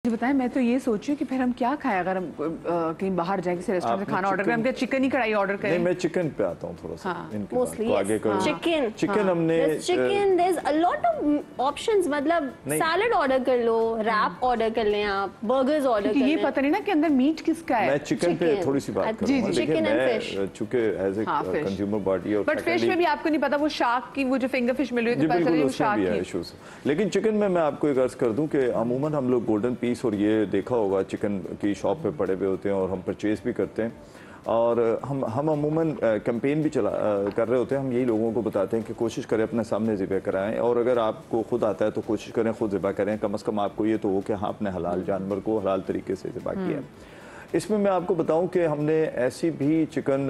मुझे बताएं, मैं तो ये सोचूं कि फिर हम क्या खाएं अगर हम कहीं बाहर जाए किसी रेस्टोरेंट से खाना ऑर्डर करें, हम क्या चिकन ही कढ़ाई ऑर्डर करें? नहीं, मैं चिकन पे आता हूँ थोड़ा सा। इनके मोस्टली आगे चिकन हमने chicken there is a lot of options. मतलब सैलड ऑर्डर कर लो, रैप ऑर्डर कर लें आप, बर्गर्स ऑर्डर कर लें। ये पता नहीं ना कि अंदर मीट किसका है। मैं चिकन पे थोड़ी सी बात करूंगा। चिकन एंड फिश, चूंकि एज ए कंज्यूमर बॉडी और बट फिश में भी आपको नहीं पता वो शार्क की वो जो फिंगर फिश मिल रही है तो पता नहीं वो शार्क की। लेकिन चिकन में मैं आपको एक अर्ज कर दूं कि अमूमन हम लोग गोल्डन पीस और ये देखा होगा चिकन की शॉप पे पड़े हुए होते हैं और हम परचेज भी करते हैं और हम अमूमन कैंपेन भी कर रहे होते हैं। हम यही लोगों को बताते हैं कि कोशिश करें अपने सामने ज़िबा कराएं और अगर आपको खुद आता है तो कोशिश करें खुद ज़िबा करें। कम से कम आपको ये तो हो कि हाँ आपने हलाल जानवर को हलाल तरीके से ज़िबा किया। इसमें मैं आपको बताऊं कि हमने ऐसी भी चिकन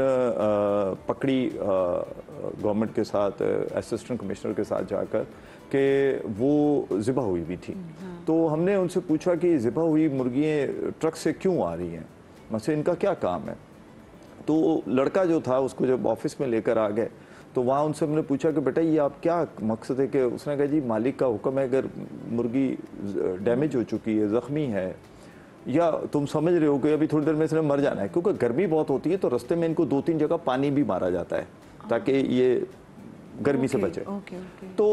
पकड़ी गवर्नमेंट के साथ, असिस्टेंट कमिश्नर के साथ जाकर कि वो ज़िबा हुई भी थी। तो हमने उनसे पूछा कि ज़िबा हुई मुर्गियाँ ट्रक से क्यों आ रही हैं, मतलब इनका क्या काम है। तो लड़का जो था उसको जब ऑफिस में लेकर आ गए तो वहाँ उनसे हमने पूछा कि बेटा ये आप क्या मकसद है, कि उसने कहा जी मालिक का हुक्म है, अगर मुर्गी डैमेज हो चुकी है, ज़ख्मी है या तुम समझ रहे हो कि अभी थोड़ी देर में इसने मर जाना है, क्योंकि गर्मी बहुत होती है तो रास्ते में इनको 2-3 जगह पानी भी मारा जाता है ताकि ये गर्मी से बचे। तो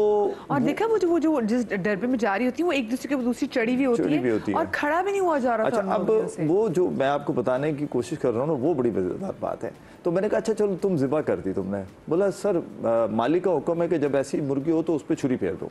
और देखा वो जो जिस डरबे में जा रही होती है वो एक दूसरे के दूसरी चढ़ी भी होती है और खड़ा भी नहीं हुआ जा रहा। अच्छा, अब वो जो मैं आपको बताने की कोशिश कर रहा हूँ ना वो बड़ी मजेदार बात है। तो मैंने कहा अच्छा चलो तुम ज़िबा कर दी तुमने। बोला सर मालिक का हुक्म है कि जब ऐसी मुर्गी हो तो उस पर छुरी फेर दो।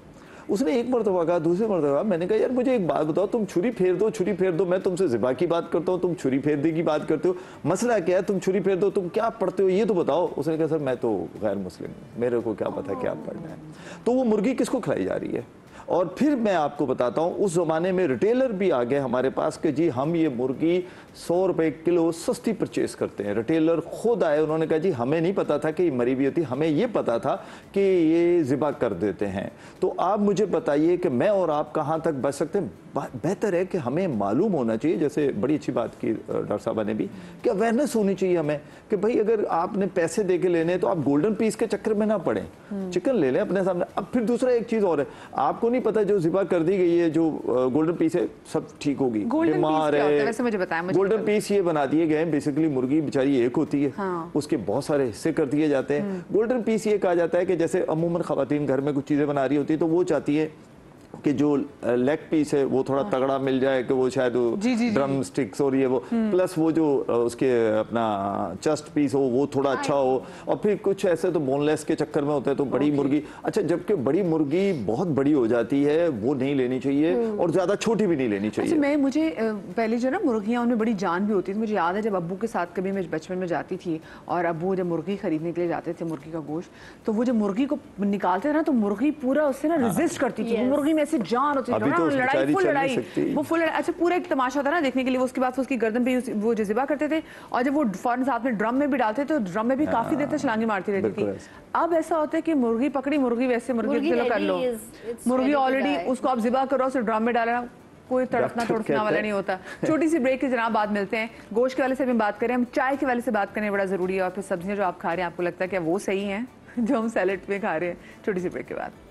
उसने एक मरतबा कहा, दूसरी मरतबा। मैंने कहा यार मुझे एक बात बताओ, तुम छुरी फेर दो, मैं तुमसे ज़िबा की बात करता हूँ, तुम छुरी फेर दे की बात करते हो, मसला क्या है, तुम छुरी फेर दो, तुम क्या पढ़ते हो ये तो बताओ। उसने कहा सर मैं तो गैर मुस्लिम, मेरे को क्या पता क्या पढ़ना है। तो वो मुर्गी किसको खिलाई जा रही है। और फिर मैं आपको बताता हूँ उस ज़माने में रिटेलर भी आ गए हमारे पास कि जी हम ये मुर्गी 100 रुपए किलो सस्ती परचेज करते हैं। रिटेलर खुद आए, उन्होंने कहा जी हमें नहीं पता था कि ये मरी हुई होती, हमें ये पता था कि ये ज़िबा कर देते हैं। तो आप मुझे बताइए कि मैं और आप कहाँ तक बच सकते हैं। बेहतर है कि हमें मालूम होना चाहिए, जैसे बड़ी अच्छी बात की डॉक्टर साहबा ने भी, कि अवेयरनेस होनी चाहिए हमें कि भाई अगर आपने पैसे दे के लेने तो आप गोल्डन पीस के चक्कर में ना पड़े, चिकन ले लें अपने सामने। अब फिर दूसरा एक चीज़ और है, आपको नहीं पता जो ज़िबा कर दी गई है जो गोल्डन पीस है सब ठीक होगी, बीमार है, वैसे मुझे बताएं। गोल्डन पीस ये बना दिए गए हैं, बेसिकली मुर्गी बेचारी एक होती है, उसके बहुत सारे हिस्से कर दिए जाते हैं। गोल्डन पीस ये कहा जाता है कि जैसे अमूमन खवातीन घर में कुछ चीज़ें बना रही होती है तो वो चाहती है कि जो लेग पीस है वो थोड़ा तगड़ा मिल जाए, कि वो शायद ड्रम स्टिक्स और ये वो, प्लस वो जो उसके अपना चेस्ट पीस हो वो थोड़ा अच्छा हो। और फिर कुछ ऐसे तो बोनलेस के चक्कर में होता है तो बड़ी मुर्गी। अच्छा, जबकि बड़ी मुर्गी बहुत बड़ी हो जाती है वो नहीं लेनी चाहिए और ज्यादा छोटी भी नहीं लेनी चाहिए। अच्छा, मुझे पहले जो ना मुर्गियाँ उनमें बड़ी जान भी होती थी। मुझे याद है जब अब्बू के साथ कभी मैं बचपन में जाती थी और अब्बू जब मुर्गी खरीदने के लिए जाते थे, मुर्गी का गोश्त, तो वो जब मुर्गी को निकालते थे ना तो मुर्गी पूरा उससे ना रेजिस्ट करती थी। मुर्गी में ऐसे जान होती है, लड़ाई वो फुल। अच्छा, पूरा एक तमाशा था ना देखने के लिए। उसके बाद उसकी गर्दन पे वो जो ज़िबा करते थे और जब वो फौरन साथ में ड्रम में भी डालते थे तो ड्रम में भी काफी देर तक छलांगी मारती रहती थी। अब ऐसा होता है कि मुर्गी पकड़ी, मुर्गी वैसे मुर्गी चलो कर लो, मुर्गी ऑलरेडी उसको आप ज़िबा करो, उसे ड्रम में डालना, कोई तड़पना तोड़ना वाला नहीं होता। छोटी सी ब्रेक के जनाब बाद मिलते हैं। गोश्त के वाले से भी बात करें, हम चाय के वाले से बात करें, बड़ा जरूरी है। और फिर सब्जियां जो आप खा रहे हैं आपको लगता है कि वो सही हैं जो हम सैलेड में खा रहे हैं। छोटी सी ब्रेक के बाद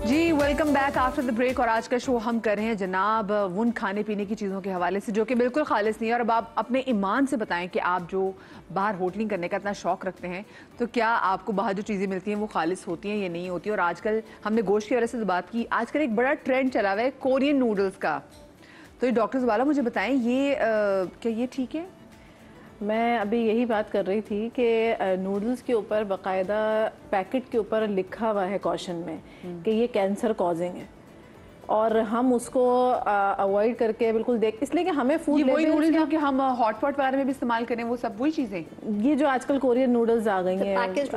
जी, welcome back after the break. और आज का शो हम कर रहे हैं जनाब उन खाने पीने की चीज़ों के हवाले से जो कि बिल्कुल खालिस नहीं है। और अब आप अपने ईमान से बताएं कि आप जो बाहर होटलिंग करने का इतना शौक रखते हैं तो क्या आपको बाहर जो चीज़ें मिलती हैं वो खालिस होती हैं या नहीं होती। और आजकल हमने गोश्त की वजह से बात की, आजकल एक बड़ा ट्रेंड चला हुआ है कोरियन नूडल्स का। तो ये डॉक्टर ज़बाला मुझे बताएं ये क्या ये ठीक है? मैं अभी यही बात कर रही थी कि नूडल्स के ऊपर बाकायदा पैकेट के ऊपर लिखा हुआ है कॉशन में कि ये कैंसर कॉजिंग है और हम उसको अवॉइड करके बिल्कुल इसलिए कि हमें फूड वही नूडल्स जो कि हम हॉटपॉट वगैरह में भी इस्तेमाल करें वो सब वही चीजें। ये जो आजकल कोरियन नूडल्स आ गई हैं पैकेट,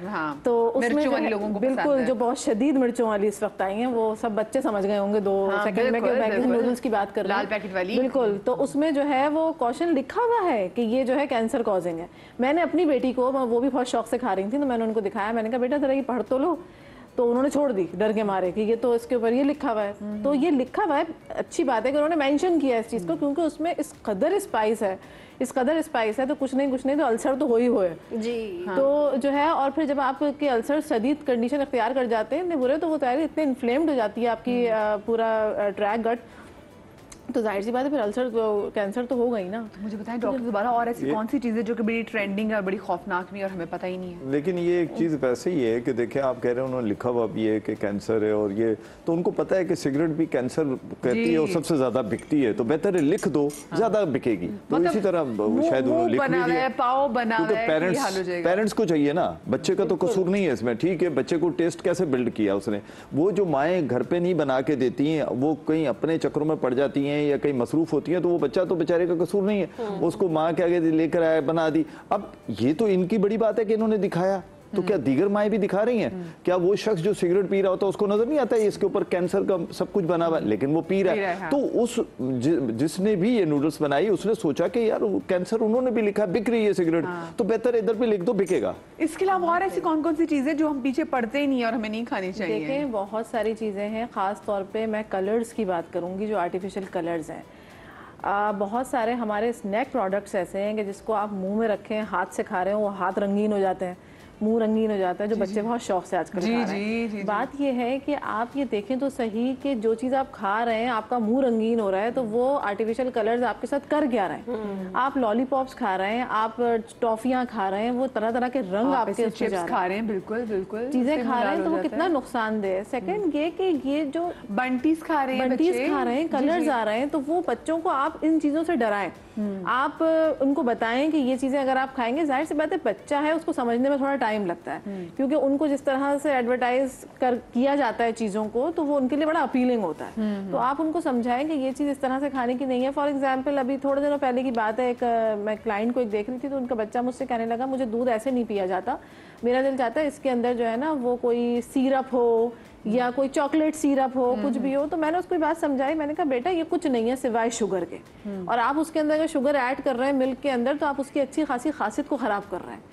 हाँ, तो उसमें वाली लोगों को बिल्कुल जो बहुत शदीद मिर्चों वाली इस वक्त आई हैं वो सब बच्चे समझ गए होंगे 2 सेकंड में कि नूडल्स की बात कर रहे हैं, लाल पैकेट वाली। बिल्कुल, तो उसमें जो है वो कॉशन लिखा हुआ है कि ये जो है कैंसर कॉजिंग है। मैंने अपनी बेटी को, वो भी बहुत शौक से खा रही थी, तो मैंने उनको दिखाया, मैंने कहा बेटा जरा ये पढ़ तो लो। तो उन्होंने छोड़ दी डर के मारे कि ये तो इसके ऊपर ये लिखा हुआ है। तो ये लिखा हुआ है, अच्छी बात है कि उन्होंने मेंशन किया इस चीज़ को, क्योंकि उसमें इस कदर स्पाइस है इस कदर स्पाइस है तो कुछ नहीं तो अल्सर तो हो ही है जी। तो जो है, और फिर जब आपके अल्सर शदीद कंडीशन अख्तियार कर जाते हैं इतने बुरे, तो वो तैयारी इतने इन्फ्लेम्ड हो जाती है आपकी पूरा ट्रैक गट, तो जाहिर सी बात है फिर अल्सर कैंसर तो होगा ही ना। तो मुझे बताएं डॉक्टर दोबारा, और ऐसी कौन सी चीज़ें जो कि बड़ी ट्रेंडिंग है और बड़ी खौफनाक भी है और हमें पता ही नहीं है? लेकिन ये एक चीज़ वैसे ही है कि देखिए आप कह रहे हैं उन्होंने लिखा हुआ भी है कि कैंसर है, और ये तो उनको पता है कि सिगरेट भी कैंसर कहती है और सबसे ज़्यादा बिकती है, तो बेहतर है लिख दो, ज़्यादा बिकेगी। तो इसी तरह शायद उन्होंने लिख भी दिया, पाव बना क्योंकि पेरेंट्स को चाहिए ना, बच्चे का तो कसूर नहीं है इसमें, ठीक है, बच्चे को टेस्ट कैसे बिल्ड किया उसने, वो जो माएँ घर पे नहीं बना के देती हैं वो कहीं अपने चक्रों में पड़ जाती हैं या कहीं मसरूफ होती है, तो वो बच्चा तो बेचारे का कसूर नहीं है, उसको माँ के आगे लेकर आया बना दी। अब ये तो इनकी बड़ी बात है कि इन्होंने दिखाया, तो क्या दीगर माएँ भी दिखा रही हैं? क्या वो शख्स जो सिगरेट पी रहा होता है उसको नजर नहीं आता है इसके ऊपर कैंसर का सब कुछ बना हुआ है, लेकिन वो पी रहा है। तो उस जिसने भी ये नूडल्स बनाई उसने सोचा कि यार कैंसर उन्होंने भी लिखा, बिक रही है सिगरेट, तो बेहतर इधर भी लिख दो, बिकेगा। इसके अलावा और ऐसी कौन कौन सी चीजें जो हम पीछे पड़ते ही नहीं है और हमें नहीं खानी चाहिए? देखें, बहुत सारी चीज़ें हैं, ख़ास तौर पे मैं कलर्स की बात करूँगी, जो आर्टिफिशियल कलर्स हैं। बहुत सारे हमारे स्नैक प्रोडक्ट्स ऐसे हैं कि जिसको आप मुंह में रखें, हाथ से खा रहे हो, वो हाथ रंगीन हो जाते हैं, मुंह रंगीन हो जाता है, जो बच्चे बहुत शौक से आजकल खा रहे हैं। बात ये है कि आप ये देखें तो सही कि जो चीज़ आप खा रहे हैं, आपका मुंह रंगीन हो रहा है, तो वो आर्टिफिशियल कलर्स आपके साथ कर क्या रहे हैं? आप लॉलीपॉप्स खा रहे हैं, आप टॉफियाँ खा रहे हैं, वो तरह तरह के रंग आपके चिप्स खा रहे हैं, बिल्कुल बिल्कुल चीज़ें खा रहे हैं, तो वो कितना नुकसानदेह है। सेकंड ये कि ये जो बंटीज खा रहे हैं, कलर्स आ रहे हैं, तो वो बच्चों को आप इन चीज़ों से डराएं, आप उनको बताएं कि ये चीज़ें अगर आप खाएंगे, जाहिर सी बात है बच्चा है उसको समझने में थोड़ा टाइम लगता है, क्योंकि उनको जिस तरह से एडवर्टाइज किया जाता है चीज़ों को, तो वो उनके लिए बड़ा अपीलिंग होता है। तो आप उनको समझाएं कि ये चीज़ इस तरह से खाने की नहीं है। फॉर एग्जाम्पल अभी थोड़े दिनों पहले की बात है, मैं क्लाइंट को एक देख रही थी, तो उनका बच्चा मुझसे कहने लगा मुझे दूध ऐसे नहीं पिया जाता, मेरा दिल चाहता है इसके अंदर जो है ना वो कोई सिरप हो या कोई चॉकलेट सिरप हो, कुछ भी हो। तो मैंने उसको बात समझाई, मैंने कहा बेटा ये कुछ नहीं है सिवाय शुगर के, और आप उसके अंदर अगर शुगर ऐड कर रहे हैं मिल्क के अंदर, तो आप उसकी अच्छी खासी खासियत को खराब कर रहे हैं।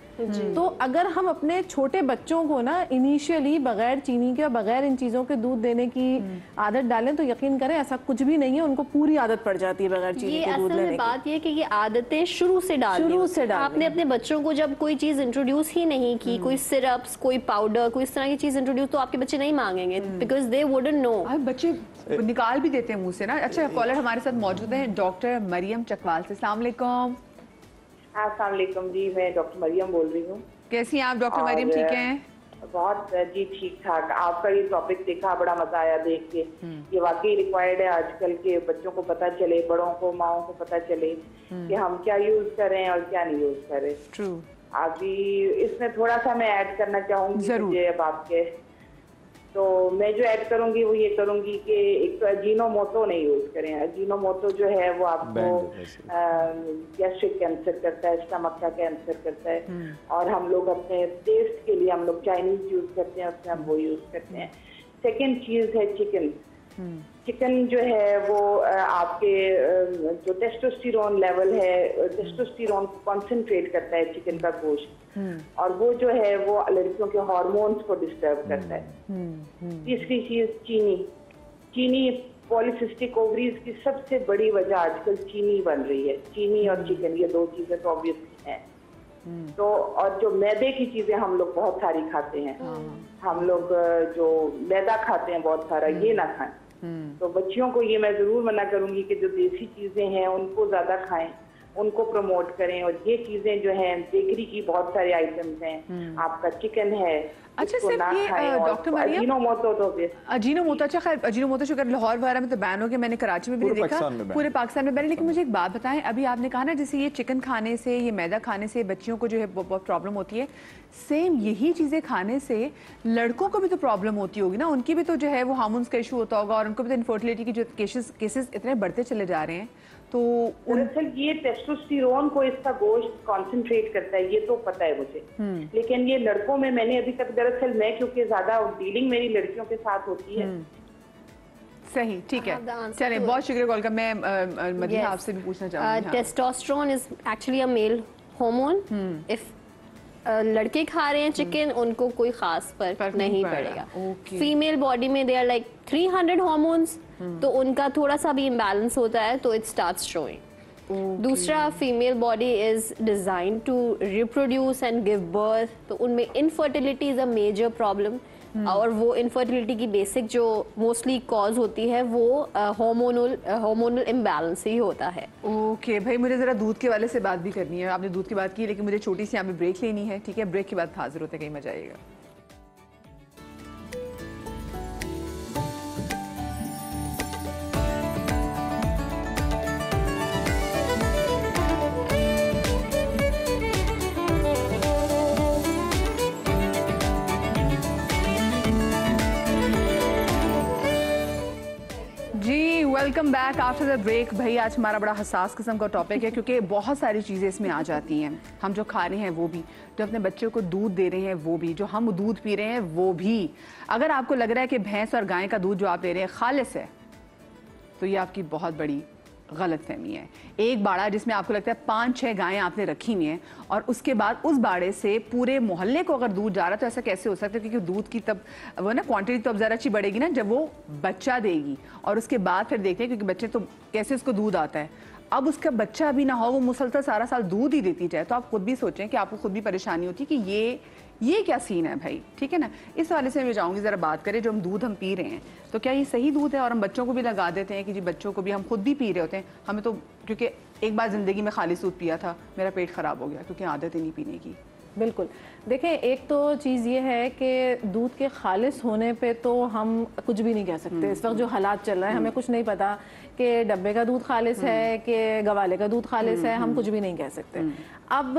तो अगर हम अपने छोटे बच्चों को ना इनिशियली बगैर चीनी के और बगैर इन चीज़ों के दूध देने की आदत डालें, तो यकीन करें ऐसा कुछ भी नहीं है, उनको पूरी आदत पड़ जाती है बगैर चीनी के दूध लेने की। बात ये कि ये आदतें शुरू से डाल आपने अपने बच्चों को जब कोई चीज़ इंट्रोड्यूस ही नहीं की, कोई सिरप्स, कोई पाउडर, कोई इस तरह की चीज़ इंट्रोड्यूस, तो आपके बच्चे नहीं मांगेंगे, बिकॉज दे वुडंट नो। बच्चे निकाल भी देते हैं मुंह से ना। अच्छा, कॉलर हमारे साथ मौजूद है डॉक्टर मरियम चकवाल से। अस्सलाम वालेकुम। अस्सलाम वालेकुम जी, मैं डॉक्टर मरियम बोल रही हूँ। कैसी हैं आप डॉक्टर मरियम? ठीक हैं? बहुत जी ठीक ठाक। आपका ये टॉपिक देखा, बड़ा मजा आया देख के। ये वाकई रिक्वायर्ड है आजकल के बच्चों को पता चले, बड़ों को, माओ को पता चले कि हम क्या यूज करें और क्या नहीं यूज करें। ट्रू। अभी इसमें थोड़ा सा मैं ऐड करना चाहूंगी मुझे अब आपके, तो मैं जो ऐड करूंगी वो ये करूंगी कि एक तो अजीनोमोटो नहीं यूज करें। अजीनोमोटो जो है वो आपको गैस्ट्रिक कैंसर करता है, स्टमक का कैंसर करता है, और हम लोग अपने टेस्ट के लिए हम लोग चाइनीज यूज करते हैं, उसमें हम वो यूज करते हैं। सेकेंड चीज है चिकन। चिकन जो है वो आपके जो टेस्टोस्टेरोन लेवल है, टेस्टोस्टेरोन को कॉन्सेंट्रेट करता है चिकन का गोश्त, और वो जो है वो लड़कियों के हार्मोन्स को डिस्टर्ब करता है। तीसरी चीज चीनी। चीनी पॉलीसिस्टिक ओवरीज की सबसे बड़ी वजह आजकल चीनी बन रही है। चीनी और चिकन, ये दो चीजें तो ऑब्वियसली हैं। तो और जो मैदे की चीजें हम लोग बहुत सारी खाते हैं, हम लोग जो मैदा खाते हैं बहुत सारा, ये ना खाएं। तो बच्चियों को ये मैं जरूर मना करूंगी कि जो देसी चीजें हैं उनको ज्यादा खाएं, उनको प्रमोट करें। और ये चीजें जो हैं बेकरी की बहुत सारे आइटम्स हैं, आपका चिकन है। अच्छा सिर्फ ये डॉक्टर मरियम, अजीनोमोटो, अच्छा खैर अजीनोमोटो शुगर लाहौर वगैरह में तो बैन हो गया, मैंने कराची में भी देखा, पूरे पाकिस्तान में बैन है। लेकिन मुझे एक बात बताएं, अभी आपने कहा ना जैसे ये चिकन खाने से, ये मैदा खाने से बच्चियों को जो है बहुत प्रॉब्लम होती है, सेम यही चीज़ें खाने से लड़कों को भी तो प्रॉब्लम होती होगी ना, उनकी भी तो जो है वो हार्मोन्स का इशू होता होगा, और उनको भी तो इनफर्टिलिटी की जो केसेस इतने बढ़ते चले जा रहे हैं। तो दरअसल ये टेस्टोस्टेरोन को इसका गोश्त कॉन्सेंट्रेट करता है, ये तो पता है मुझे। लेकिन ये लड़कों में मैंने अभी तक, दरअसल मैं क्योंकि ज्यादा डीलिंग मेरी लड़कियों के साथ होती है। सही, ठीक है, चलिए बहुत शुक्रिया कॉल का। मैं मदीना आपसे भी पूछना चाहूँगी। Testosterone is actually a male hormone. If लड़के खा रहे हैं चिकन, उनको कोई खास फर्क नहीं पड़ेगा। फीमेल बॉडी में दे आर लाइक 300 हार्मोन्स, तो उनका थोड़ा सा भी इम्बैलेंस होता है, तो इट स्टार्ट्स शोइंग। दूसरा, female body is design to reproduce and give birth, तो उनमें infertility is a major problem. और वो इनफर्टिलिटी की बेसिक जो मोस्टली कॉज होती है वो हार्मोनल इम्बैलेंस ही होता है। ओके भाई, मुझे ज़रा दूध के वाले से बात भी करनी है। आपने दूध की बात की, लेकिन मुझे छोटी सी यहाँ पे ब्रेक लेनी है, ठीक है? ब्रेक के बाद हाजिर होते हैं, कहीं मजा आएगा। Welcome back after the break. भाई आज हमारा बड़ा हसास किस्म का टॉपिक है, क्योंकि बहुत सारी चीज़ें इसमें आ जाती हैं। हम जो खा रहे हैं वो भी, जो अपने बच्चों को दूध दे रहे हैं वो भी, जो हम दूध पी रहे हैं वो भी। अगर आपको लग रहा है कि भैंस और गाय का दूध जो आप ले रहे हैं खालिस है, तो ये आपकी बहुत बड़ी गलतफहमी है। एक बाड़ा जिसमें आपको लगता है 5-6 गायें आपने रखी हुई हैं, और उसके बाद उस बाड़े से पूरे मोहल्ले को अगर दूध जा रहा है, तो ऐसा कैसे हो सकता है? क्योंकि दूध की तब वो ना क्वांटिटी तो अब ज़रा अच्छी बढ़ेगी ना जब वो बच्चा देगी, और उसके बाद फिर देखते हैं क्योंकि बच्चे तो कैसे उसको दूध आता है। अब उसका बच्चा भी ना हो, वो मुसलसल सारा साल दूध ही देती जाए, तो आप खुद भी सोचें कि आपको खुद भी परेशानी होती है कि ये क्या सीन है भाई, ठीक है ना? इस वाले से मैं चाहूँगी ज़रा बात करें, जो हम दूध हम पी रहे हैं तो क्या ये सही दूध है? और हम बच्चों को भी लगा देते हैं कि जी बच्चों को भी, हम खुद भी पी रहे होते हैं। हमें तो, क्योंकि एक बार ज़िंदगी में खालिस दूध पिया था, मेरा पेट ख़राब हो गया क्योंकि आदत ही नहीं पीने की। बिल्कुल, देखें, एक तो चीज़ ये है कि दूध के खालिस होने पे तो हम कुछ भी नहीं कह सकते। इस वक्त जो हालात चल रहे हैं, हमें कुछ नहीं पता कि डब्बे का दूध खालिस है कि गवाले का दूध खालिस है, हम कुछ भी नहीं कह सकते। अब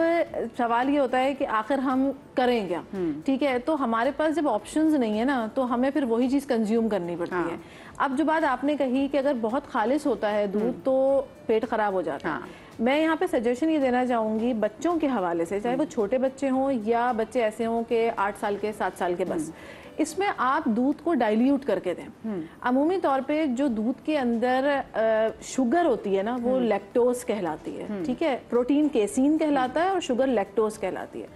सवाल ये होता है कि आखिर हम करें क्या, ठीक है? तो हमारे पास जब ऑप्शंस नहीं है ना, तो हमें फिर वही चीज़ कंज्यूम करनी पड़ती है। अब जो बात आपने कही कि अगर बहुत खालिस होता है दूध तो पेट खराब हो जाता है, मैं यहाँ पे सजेशन ये देना चाहूँगी बच्चों के हवाले से, चाहे वो छोटे बच्चे हों या बच्चे ऐसे हों कि 8 साल के 7 साल के, बस इसमें आप दूध को डाइल्यूट करके दें। अमूमी तौर पे जो दूध के अंदर शुगर होती है ना, वो लैक्टोज कहलाती है, ठीक है? प्रोटीन केसीन कहलाता है और शुगर लैक्टोज कहलाती है।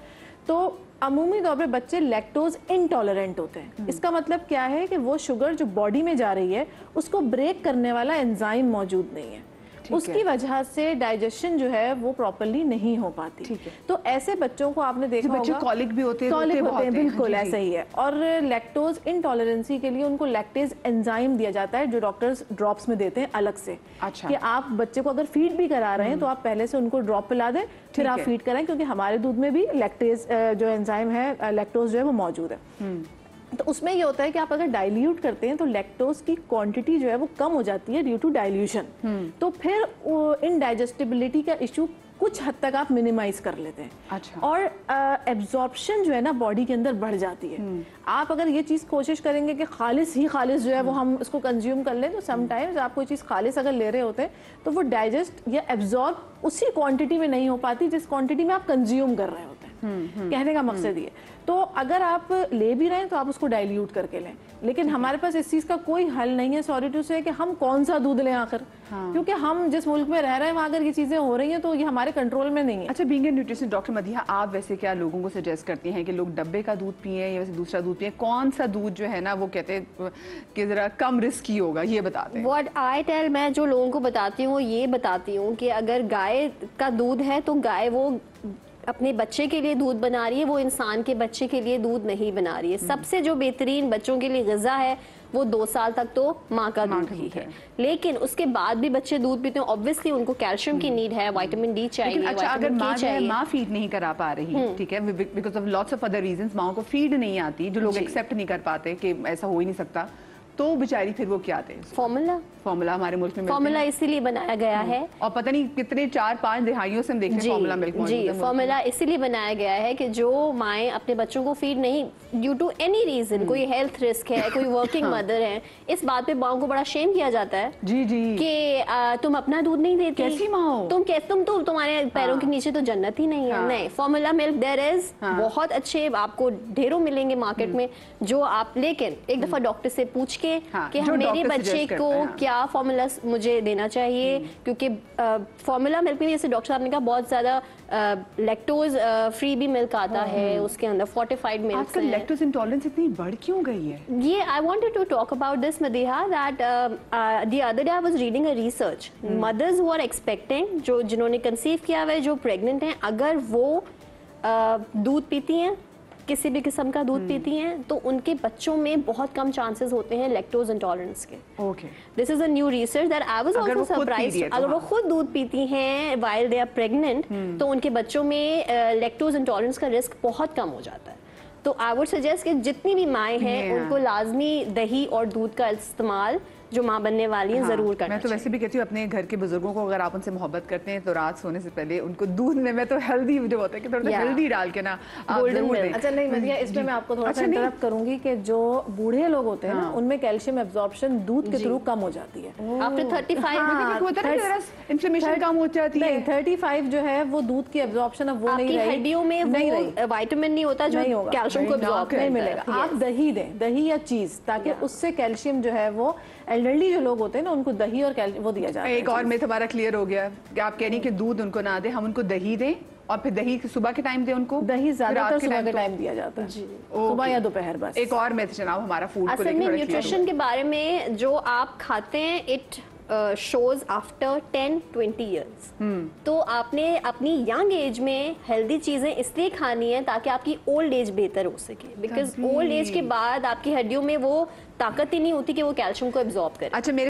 तो अमूमी तौर पे बच्चे लैक्टोज इनटॉलरेंट होते हैं। इसका मतलब क्या है कि वो शुगर जो बॉडी में जा रही है उसको ब्रेक करने वाला एंजाइम मौजूद नहीं है, उसकी वजह से डाइजेशन जो है वो प्रॉपर्ली नहीं हो पाती। तो ऐसे बच्चों को आपने देखा होगा, कॉलिक भी होते हैं, बिल्कुल ऐसा ही है। और लैक्टोज इंटॉलरेंसी के लिए उनको लैक्टेज एंजाइम दिया जाता है, जो डॉक्टर्स ड्रॉप्स में देते हैं अलग से। अच्छा। कि आप बच्चे को अगर फीड भी करा रहे हैं तो आप पहले से उनको ड्रॉप पिला दें, फिर आप फीड कराएं, क्योंकि हमारे दूध में भी लैक्टेज जो एंजाइम है, लैक्टोज जो है वो मौजूद है। तो उसमें ये होता है कि आप अगर डाइल्यूट करते हैं तो लैक्टोज की क्वांटिटी जो है वो कम हो जाती है ड्यू टू डाइल्यूशन। तो फिर इनडाइजेस्टिबिलिटी का इशू कुछ हद तक आप मिनिमाइज कर लेते हैं। अच्छा। और एब्जॉर्प्शन जो है ना बॉडी के अंदर बढ़ जाती है। आप अगर ये चीज़ कोशिश करेंगे कि खालिस जो है वो हम उसको कंज्यूम कर लें, तो समटाइम्स आप कोई चीज़ खालिस अगर ले रहे होते हैं तो वो डाइजेस्ट या एब्जॉर्ब उसी क्वांटिटी में नहीं हो पाती जिस क्वांटिटी में आप कंज्यूम कर रहे होते हैं। कहने का मकसद ये। तो अगर आप ले भी रहे हैं तो आप उसको डाइल्यूट करके लें, लेकिन हमारे पास इस चीज़ का कोई हल नहीं है, सॉरी टू से, कि हम कौन सा दूध लें आखिर। क्योंकि हम जिस मुल्क में रह रहे हैं वहाँ अगर ये चीज़ें हो रही हैं तो ये हमारे कंट्रोल में नहीं है। अच्छा, being a nutrition doctor Madiha, आप वैसे क्या लोगों को सजेस्ट करती हैं कि लोग डब्बे का दूध पिए या वैसे दूसरा दूध पिए? कौन सा दूध जो है ना वो कहते हैं कि ज़रा कम रिस्की होगा, ये बताते हैं? व्हाट आई टेल, मैं जो लोगों को बताती हूँ ये बताती हूँ कि अगर गाय का दूध है तो गाय वो अपने बच्चे के लिए दूध बना रही है, वो इंसान के बच्चे के लिए दूध नहीं बना रही है। सबसे जो बेहतरीन बच्चों के लिए ग़िज़ा है वो 2 साल तक तो माँ का दूध ही है, लेकिन उसके बाद भी बच्चे दूध पीते हैं, ऑब्वियसली उनको कैल्शियम की नीड है, विटामिन डी चाहिए। अच्छा, अगर माँ फीड नहीं करा पा रही, ठीक है, because of lots of other reasons, माँ को फीड नहीं आती, जो लोग एक्सेप्ट नहीं कर पाते कि ऐसा हो ही नहीं सकता, तो बेचारी फिर वो क्या दें? फॉर्मूला हमारे मुल्क में फॉर्मूला इसीलिए बनाया गया है, और पता नहीं कितने 4-5 दिहाइयों से हम देख रहे हैं फॉर्मूला मिल्क मौजूद है। फॉर्मूला इसीलिए बनाया गया है कि जो माएँ अपने बच्चों को फीड नहीं, ड्यू टू एनी रीजन, कोई हेल्थ रिस्क है, कोई वर्किंग मदर है, इस बात पे माँ को बड़ा शेम किया जाता है कि तुम अपना दूध नहीं देती, कैसी माँ हो तुम तो तुम्हारे पैरों के नीचे तो जन्नत ही नहीं है। नहीं, फॉर्मूला मिल्क देयर इज बहुत अच्छे, आपको ढेरों मिलेंगे मार्केट में जो आप, लेकिन एक दफा डॉक्टर से पूछ के के हाँ, कि जो मेरे डॉक्टर बच्चे suggest को करता है, हाँ। क्या फॉर्मूला मुझे देना चाहिए, क्योंकि फॉर्मूला मिल्क में जैसे डॉक्टर साहब ने कहा बहुत ज्यादा लैक्टोज फ्री भी मिल्क आता है, उसके अंदर फोर्टिफाइड मिल्क आजकल लैक्टोज इंटॉलरेंस इतनी बढ़ क्यों गई है? ये I wanted to talk about this, Madiha, that the other day I was reading a research. Mothers who are expecting, जो जिन्होंने कंसीव किया हुआ है, जो प्रेग्नेंट हैं, अगर वो दूध पीती हैं, किसी भी किस्म का दूध पीती हैं, तो उनके बच्चों में बहुत कम चांसेस होते हैं लैक्टोज इंटॉलरेंस के। Okay, this is a new research that I was अगर आल्सो वो खुद पी रही सरप्राइज्ड। है तो अगर वो हाँ। खुद दूध पीती हैं व्हाइल दे आर प्रेग्नेंट, तो उनके बच्चों में लैक्टोज इंटॉलरेंस का रिस्क बहुत कम हो जाता है। तो आई वुड सजेस्ट कि जितनी भी माएँ हैं Yeah. उनको लाजमी दही और दूध का इस्तेमाल जो माँ बनने वाली हैं जरूर करना मैं तो वैसे भी कहती हूँ अपने घर के बुजुर्गों को अगर आप उनसे मोहब्बत करते हैं तो रात सोने से पहले उनको दूध में, मैं तो हेल्दी जो होता है कि थोड़ा सा Yeah. हेल्दी डाल के ना आप Golden जरूर milk. दें। अच्छा नहीं मदिया, इसमें मैं आपको थोड़ा सा अच्छा, नहीं। इंटरप्ट करूंगी कि जो बूढ़े लोग होते हैं ना, उनमें कैल्शियम एब्जॉर्प्शन दूध के थ्रू कम हो जाती है। आफ्टर 35 हाँ, होता है ना इन्फ्लेमेशन कम हो जाती है। नहीं, 35 जो है वो दूध की एब्जॉर्प्शन अब वो नहीं आपकी रही, हड्डियों में नहीं रही, वो विटामिन नहीं होता जो नहीं होगा, कैल्शियम को नहीं, एब्जॉर्ब नहीं मिलेगा। आप दही दें, दही या चीज, ताकि उससे कैल्शियम जो है वो एल्डरली जो लोग होते हैं ना उनको दही और वो दिया जाता है। एक और मिथ हमारा क्लियर हो गया कि आप कह रही हैं कि दूध उनको ना दें, हम उनको दही दें और फिर दही सुबह के टाइम दें उनको, दही ज्यादातर सुबह के तो- टाइम दिया जाता है, सुबह या दोपहर बस। एक और मिथ जनाब हमारा फूड को असल लेकर में थोड़ा clear न्यूट्रिशन के बारे में जो आप खाते हैं इट शोज आफ्टर 10-20 ईयर्स। तो आपने अपनी यंग एज में हेल्दी चीजें इसलिए खानी है ताकि आपकी ओल्ड एज बेहतर हो सके, बिकॉज ओल्ड एज के बाद आपकी हड्डियों में वो ताकत ही नहीं होती कि वो कैल्शियम को एब्जॉर्ब करे। अच्छा मेरे